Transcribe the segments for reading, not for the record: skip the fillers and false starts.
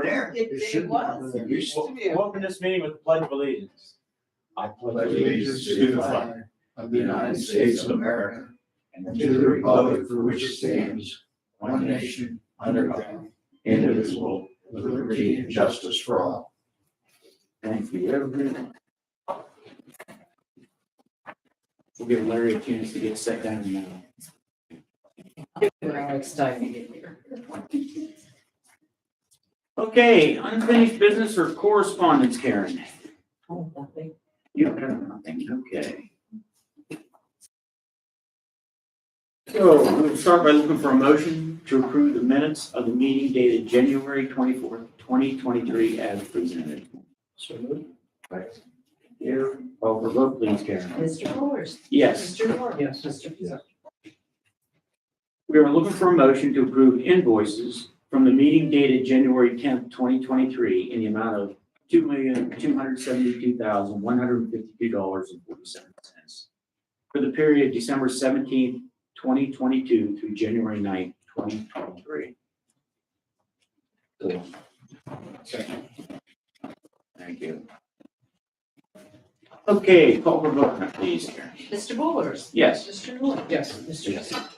There. It was. It used to be. We'll open this meeting with the Pledge of Allegiance. I Pledge allegiance to the flag of the United States of America and to the republic for which it stands, one nation, under God, indivisible, with liberty and justice for all. Thank you, everyone. We'll give Larry a chance to get set down now. Now it's time to get here. Okay, unfinished business or correspondence, Karen? Oh, nothing. You have nothing, okay. So we'll start by looking for a motion to approve the minutes of the meeting dated January 24th, 2023 as presented. So moved. Right. Here, call for vote, please, Karen. Mr. Fullers. Yes. Mr. Moore. Yes. Mr. Fuller. We are looking for a motion to approve invoices from the meeting dated January 10th, 2023 in the amount of $2,272,152.47 for the period December 17th, 2022 through January 9th, 2023. Second. Thank you. Okay, call for vote, please, Karen. Mr. Fullers. Yes. Mr. Moore. Yes. Mr. Yes. Fuller.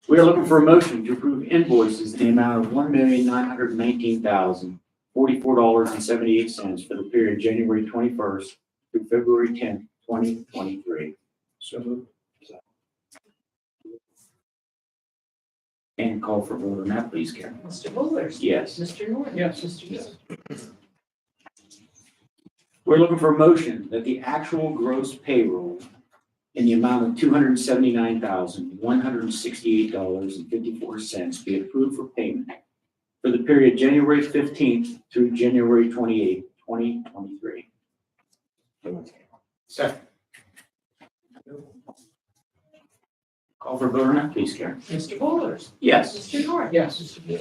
We are looking for a motion to approve invoices in the amount of $1,919,044.78 for the period January 21st through February 10th, 2023. So moved. And call for vote on that, please, Karen. Mr. Fullers. Yes. Mr. Moore. Yes. Mr. Fuller. We're looking for a motion that the actual gross payroll in the amount of $279,168.54 be approved for payment for the period January 15th through January 28th, 2023. Second. Call for vote on that, please, Karen. Mr. Fullers. Yes. Mr. Moore. Yes. Mr. Fuller.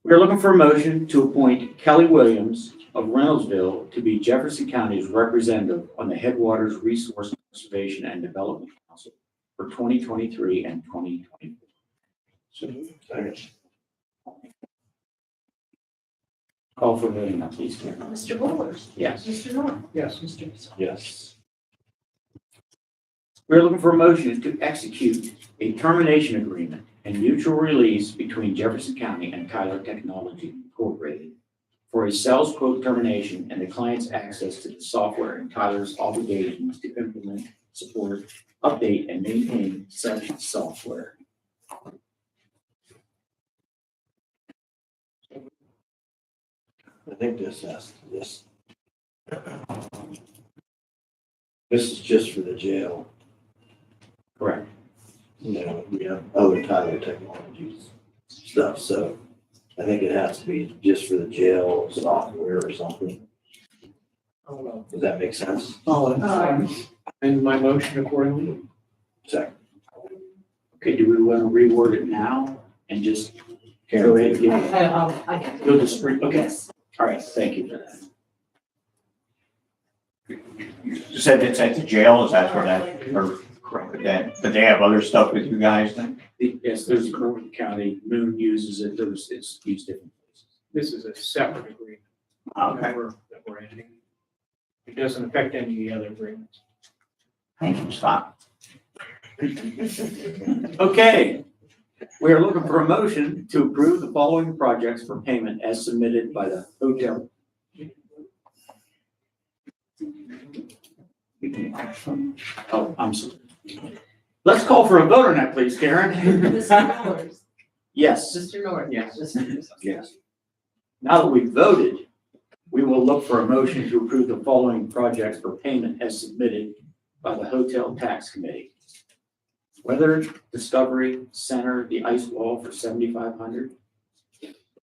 We are looking for a motion to appoint Kelly Williams of Reynoldsville to be Jefferson County's representative on the Headwaters Resource Conservation and Development Council for 2023 and 2024. Call for voting now, please, Karen. Mr. Fullers. Yes. Mr. Moore. Yes. Mr. Fuller. Yes. We are looking for a motion to execute a termination agreement and mutual release between Jefferson County and Tyler Technology Incorporated for a sales quote termination and the client's access to the software and Tyler's obligations to implement, support, update, and maintain such software. I think this is just for the jail. Correct. You know, we have other Tyler Technologies stuff, so I think it has to be just for the jail software or something. Does that make sense? And my motion accordingly. Second. Okay, do we want to reword it now and just go ahead and give it? Go to spring, okay. Yes. All right, thank you for that. You said it's at the jail, is that where that, or Correct. that, but they have other stuff with you guys then? Yes, there's Morgan County, Moon uses it, it's used different places. This is a separate agreement Okay. that we're ending. It doesn't affect any of the other agreements. Thank you, Scott. Okay, we are looking for a motion to approve the following projects for payment as submitted by the hotel. Oh, I'm sorry. Let's call for a vote on that, please, Karen. Mr. Fullers. Yes. Mr. Moore. Yes. Mr. Fuller. Yes. Now that we've voted, we will look for a motion to approve the following projects for payment as submitted by the Hotel Tax Committee. Weather Discovery Center, the ice wall for $7,500.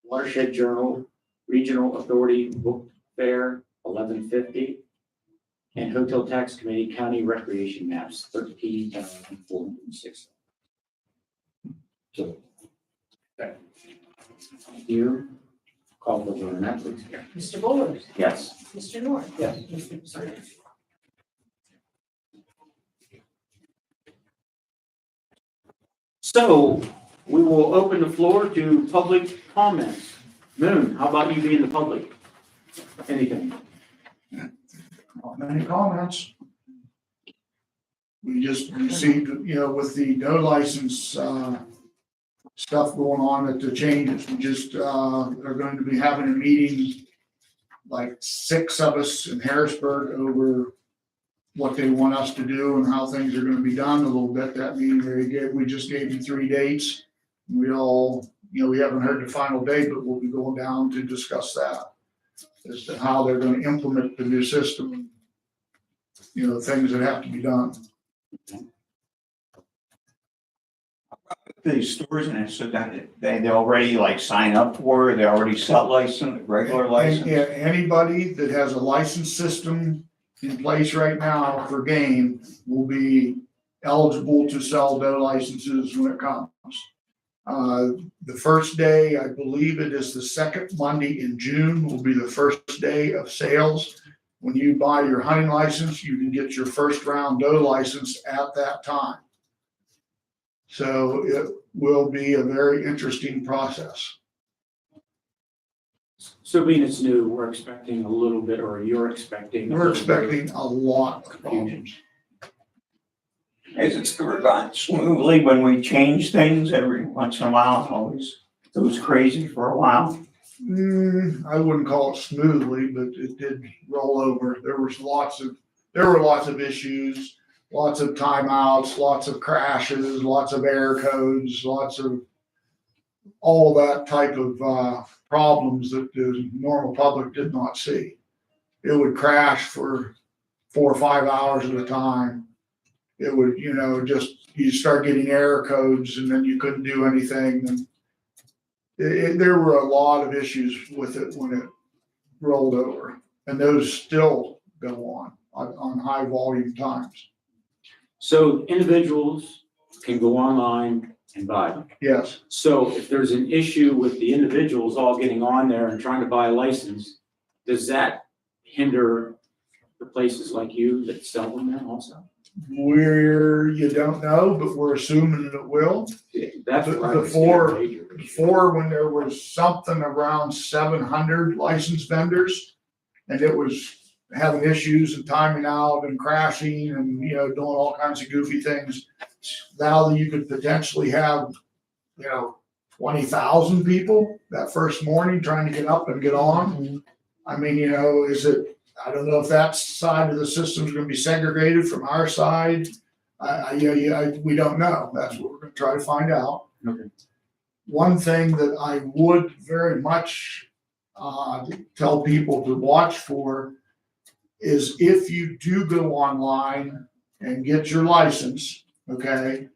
Watershed Journal Regional Authority Book Fair, $1,150. And Hotel Tax Committee County Recreation Maps, $13,406. So Thank you. Call the vote on that, please, Karen. Mr. Fullers. Yes. Mr. Moore. Yes. Mr. Fuller. So we will open the floor to public comments. Moon, how about you being the public? Anything? Not many comments. We just received, with the no license, stuff going on at the changes, we just, are going to be having a meeting, like 6 of us in Harrisburg over what they want us to do and how things are gonna be done a little bit. That meeting we just gave you 3 dates. We all, we haven't heard the final date, but we'll be going down to discuss that as to how they're gonna implement the new system. Things that have to be done. These stores and so that they already like sign up for, they already sell license, regular And, license. yeah, anybody that has a license system in place right now for game will be eligible to sell their licenses when it comes. The first day, I believe it is the second Monday in June, will be the first day of sales. When you buy your hunting license, you can get your first round doe license at that time. So it will be a very interesting process. So being it's new, we're expecting a little bit, or you're expecting. We're expecting a lot of problems. As it's gone smoothly when we change things every once in a while, it always goes crazy for a while. I wouldn't call it smoothly, but it did roll over. There were lots of issues, lots of timeouts, lots of crashes, lots of error codes, lots of all that type of problems that the normal public did not see. It would crash for 4 or 5 hours at a time. It would, you start getting error codes and then you couldn't do anything. And there were a lot of issues with it when it rolled over, and those still go on high volume times. So individuals can go online and buy them. Yes, So if there's an issue with the individuals all getting on there and trying to buy a license, does that hinder the places like you that sell them then also? you don't know, but we're assuming that it will. That's what I would say Before- a major issue. Before, when there was something around 700 licensed vendors, and it was having issues and timing out and crashing and, doing all kinds of goofy things. Now that you could potentially have, 20,000 people that first morning trying to get up and get on. I mean, I don't know if that side of the system is gonna be segregated from our side. We don't know. That's what we're gonna try to find out. Okay. One thing that I would very much tell people to watch for is if you do go online and get your license, okay,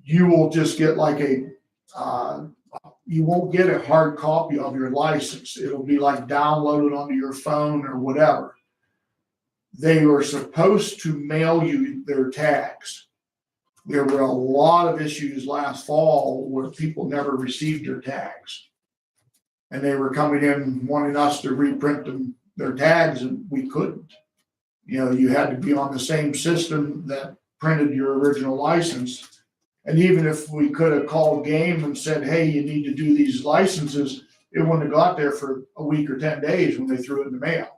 you will just get like you won't get a hard copy of your license. It'll be like downloaded onto your phone or whatever. They were supposed to mail you their tags. There were a lot of issues last fall where people never received their tags. And they were coming in wanting us to reprint their tags, and we couldn't. You had to be on the same system that printed your original license. And even if we could have called game and said, hey, you need to do these licenses, it wouldn't have got there for a week or 10 days when they threw it in the mail.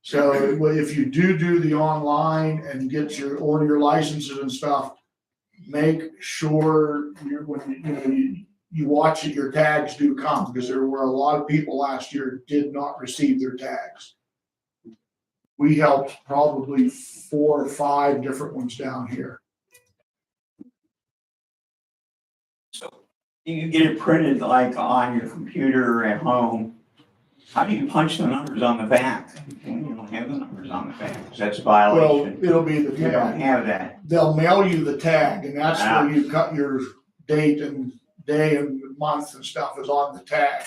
So if you do the online and order your licenses and stuff, make sure when you watch it, your tags do come, because there were a lot of people last year who did not receive their tags. We helped probably 4 or 5 different ones down here. So you get it printed like on your computer at home. How do you punch the numbers on the back? You don't have the numbers on the back, 'cause that's a Well, violation. it'll be the You don't tag. have that. They'll mail you the tag, and that's where you cut your date and day and month and stuff is on the tag.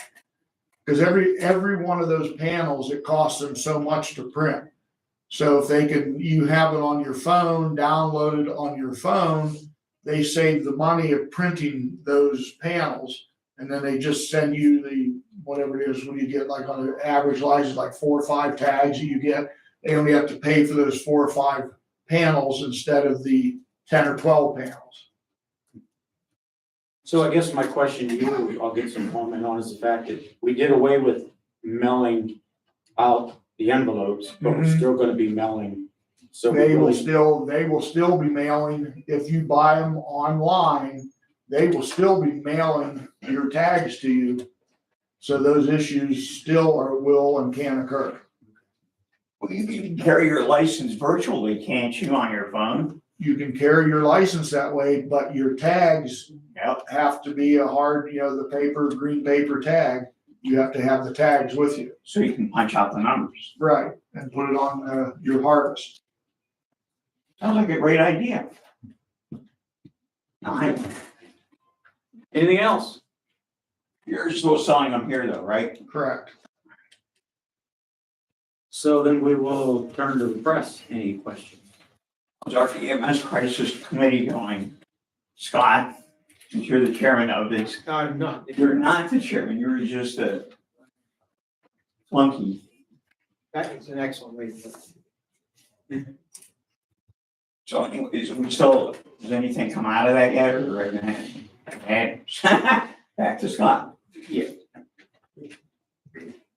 Because every one of those panels, it costs them so much to print. So if you have it on your phone, download it on your phone, they save the money of printing those panels. And then they just send you whatever it is, when you get like on an average license, like 4 or 5 tags that you get, they only have to pay for those 4 or 5 panels instead of the 10 or 12 panels. So I guess my question to you, I'll get some comment on, is the fact that we did away with mailing out the envelopes, but we're Mhm. still gonna be mailing. So we They will really, they will still be mailing, if you buy them online, they will still be mailing your tags to you. So those issues still will and can occur. Well, you can carry your license virtually, can't you, on your phone? You can carry your license that way, but your tags Yep. have to be a hard, the paper, green paper tag. You have to have the tags with you. So you can punch out the numbers. Right. And put it on your harvest. Sounds like a great idea. anything else? You're still selling them here though, right? Correct. So then we will turn to the press. Any questions? How's our EMS crisis committee going? Scott, since you're the chairman of this, I'm not. you're not the chairman, you're just a flunky. That is an excellent way to put it. So anyways, does anything come out of that yet, or are we gonna back to Scott?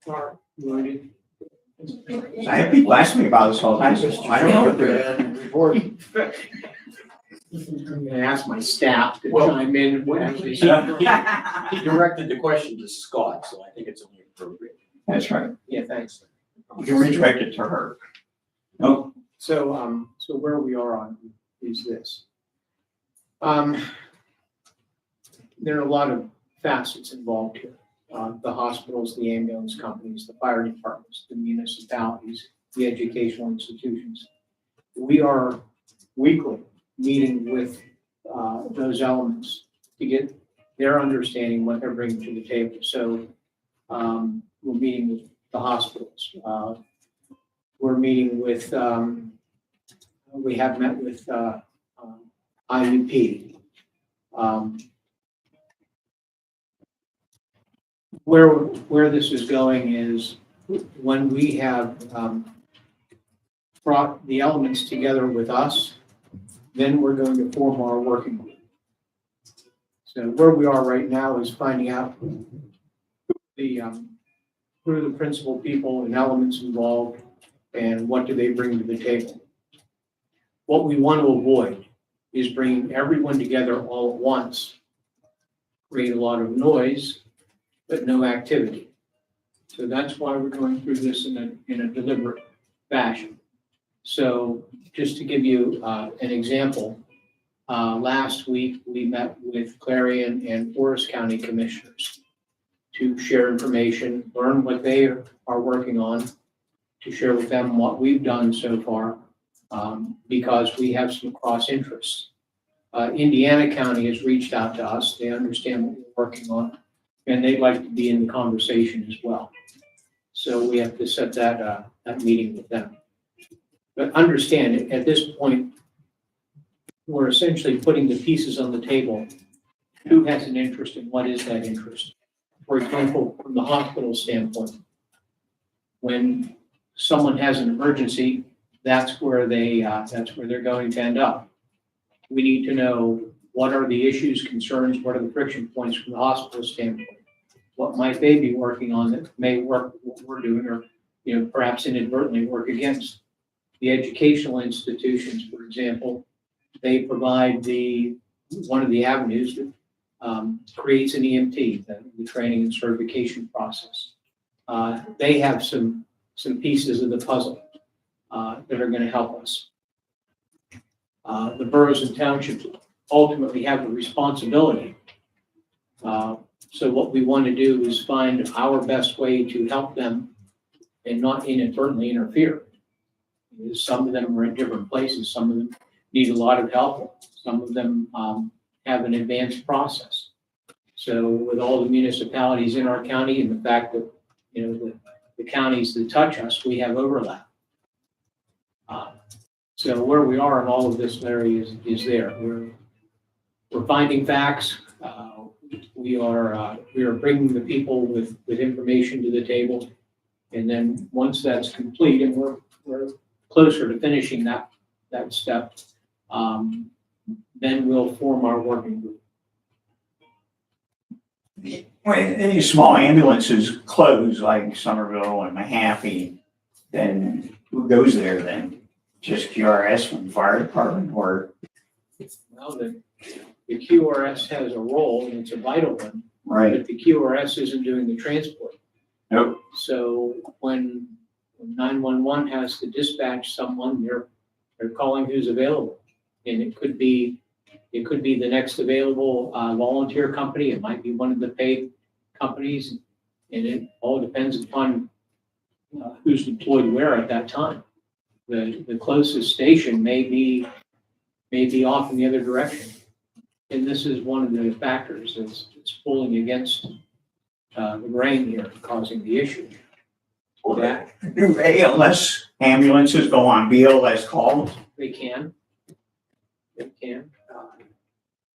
Mark, you want to do- I have people ask me about this all the time, so I don't know what they're. Report. I'm gonna ask my staff to Well, chime in. He directed the question to Scott, so I think it's only appropriate. That's right, Yeah, thanks. you can redirect it to her. No, So where we are on is this. There are a lot of facets involved here. The hospitals, the ambulance companies, the fire departments, the municipalities, the educational institutions. We are weekly meeting with those elements to get their understanding, what they're bringing to the table. So we're meeting with the hospitals. We're meeting with, we have met with IUP. Where this is going is when we have brought the elements together with us, then we're going to form our working group. So where we are right now is finding out who are the principal people and elements involved and what do they bring to the table. What we want to avoid is bringing everyone together all at once, create a lot of noise, but no activity. So that's why we're going through this in a deliberate fashion. So just to give you an example, last week we met with Clarion and Forest County commissioners to share information, learn what they are working on, to share with them what we've done so far, because we have some cross interests. Indiana County has reached out to us. They understand what we're working on, and they'd like to be in the conversation as well. So we have to set that meeting with them. But understand, at this point, we're essentially putting the pieces on the table. Who has an interest and what is that interest? For example, from the hospital standpoint, when someone has an emergency, that's where they're going to end up. We need to know what are the issues, concerns, what are the friction points from the hospital standpoint? What might they be working on that may work what we're doing, or perhaps inadvertently work against? The educational institutions, for example, they provide one of the avenues that creates an EMT, the training and certification process. They have some pieces of the puzzle that are going to help us. The boroughs and townships ultimately have the responsibility. So what we want to do is find our best way to help them and not inadvertently interfere. Some of them are in different places. Some of them need a lot of help. Some of them have an advanced process. So with all the municipalities in our county and the fact that, the counties that touch us, we have overlap. So where we are in all of this, Larry, is there. We're finding facts. We are bringing the people with information to the table. And then once that's complete, and we're closer to finishing that step, then we'll form our working group. when these small ambulances close, like Somerville and Mahaffey, then who goes there then? Just QRS from the fire department or, Well, the QRS has a role and it's a vital one, right? but the QRS isn't doing the transport. Nope. So when 911 has to dispatch someone, they're calling who's available. And it could be the next available volunteer company. It might be one of the paid companies. And it all depends upon who's deployed where at that time. The closest station may be off in the other direction. And this is one of the factors that's pulling against the grain here, causing the issue. That Do ALS ambulances go on BLS calls? they can. They can.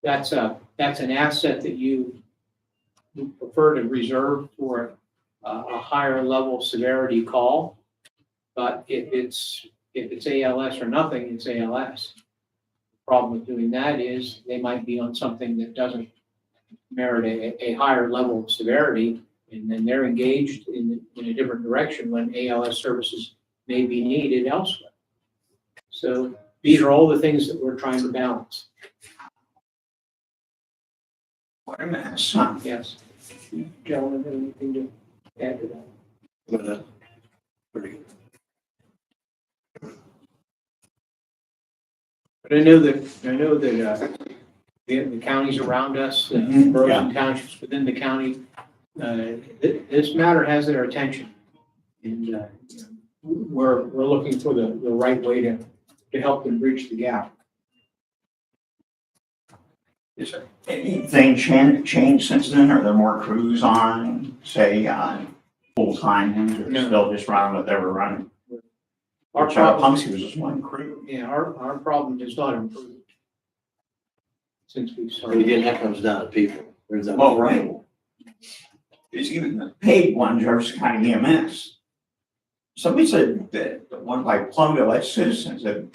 That's an asset that you prefer to reserve for a higher level severity call. But if it's ALS or nothing, it's ALS. The problem with doing that is they might be on something that doesn't merit a higher level of severity, and then they're engaged in a different direction when ALS services may be needed elsewhere. So these are all the things that we're trying to balance. What a mess, huh? Yes. Gentlemen, have anything to add to that? But, pretty good. But I know that the counties around us, Mhm, boroughs yeah. and townships within the county, this matter has their attention. And we're looking for the right way to help them bridge the gap. Is there anything changed since then? Are there more crews say, full-time ones, or No. still just running what they were running? Our Which problem, Punxsutawney was just one crew. yeah, our problem has not improved since we And started. again, that comes down to people. There's that. Well, right. There's even the paid one, Jefferson County EMS. Somebody said that the one by Plumville, that's Citizens, that,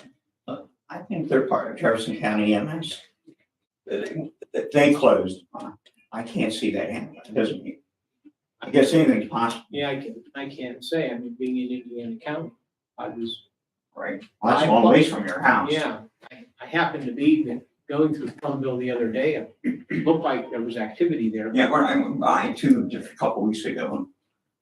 I think they're part of Jefferson County EMS. That they closed. I can't see that happening. It doesn't mean, I guess anything's possible, Yeah, I can't say. I mean, being in Indiana County, I was, right? Well, that's a long ways from your house. yeah, I happened to be going through Plumville the other day. It looked like there was activity there. Yeah, when I went by too, just a couple weeks ago,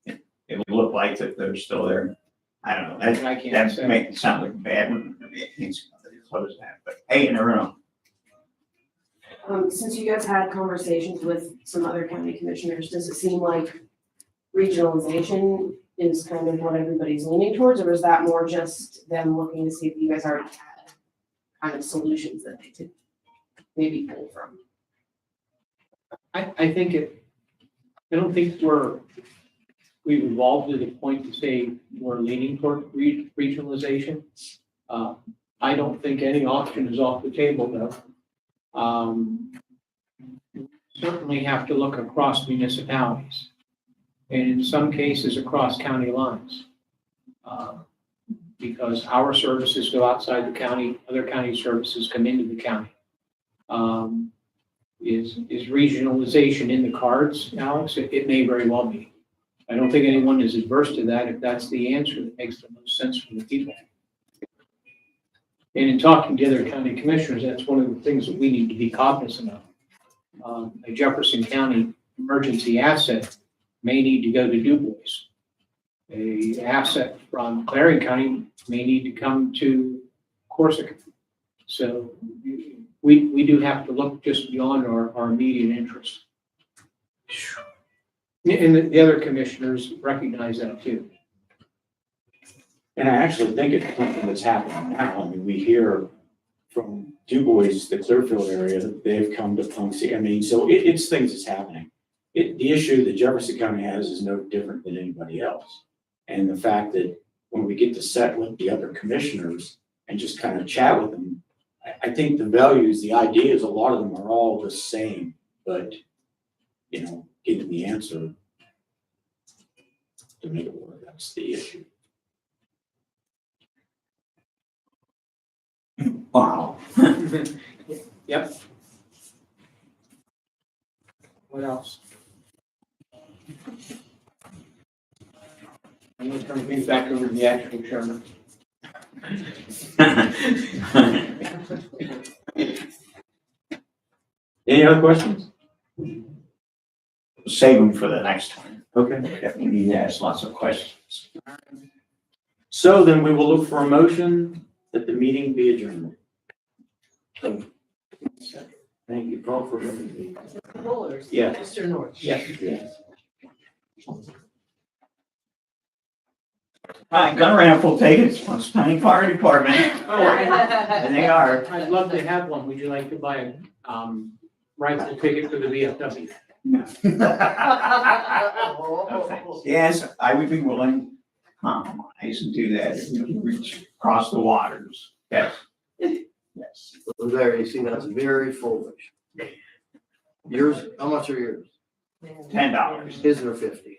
it would look like that they're still there. I don't know, And I can't that say. makes it sound like bad when it's close that, but hey, you never know. Since you guys had conversations with some other county commissioners, does it seem like regionalization is kind of what everybody's leaning towards, or is that more just them looking to see if you guys already had kind of solutions that they could maybe pull from? I don't think we've evolved to the point to say we're leaning toward regionalization. I don't think any option is off the table though. Certainly have to look across municipalities and in some cases across county lines. Because our services go outside the county, other county services come into the county. Is regionalization in the cards, Alex? It may very well be. I don't think anyone is adverse to that if that's the answer that makes the most sense for the people. And in talking to other county commissioners, that's one of the things that we need to be cognizant of. A Jefferson County emergency asset may need to go to Du Bois. A asset from Clarion County may need to come to Corsica. So we do have to look just beyond our immediate interest. And the other commissioners recognize that too. And I actually think it's something that's happening now. I mean, we hear from Du Bois, the Clearfield area, that they've come to Punxsutawney. I mean, so it's things that's happening. The issue that Jefferson County has is no different than anybody else. And the fact that when we get to set with the other commissioners and just kind of chat with them, I think the values, the ideas, a lot of them are all the same, but, getting the answer to make it work, that's the issue. Wow. Yep. What else? I'm gonna turn things back over to the acting chairman. Any other questions? Save them for the next time. Okay. If we need to ask lots of questions. So then we will look for a motion that the meeting be adjourned. Thank you, Paul, for everything. Rollers. Yeah. Mr. North. Yes. Hi, gun raffle tickets, Punxsutawney County Fire Department, and they are. I'd love to have one. Would you like to buy a, rifle ticket for the VFW? No, thanks. Yes, I would be willing to compromise and do that if we can reach across the waters. Yes. Yes. Well, there, you see, that's very foolish. Yours, how much are yours? $10. His are 50.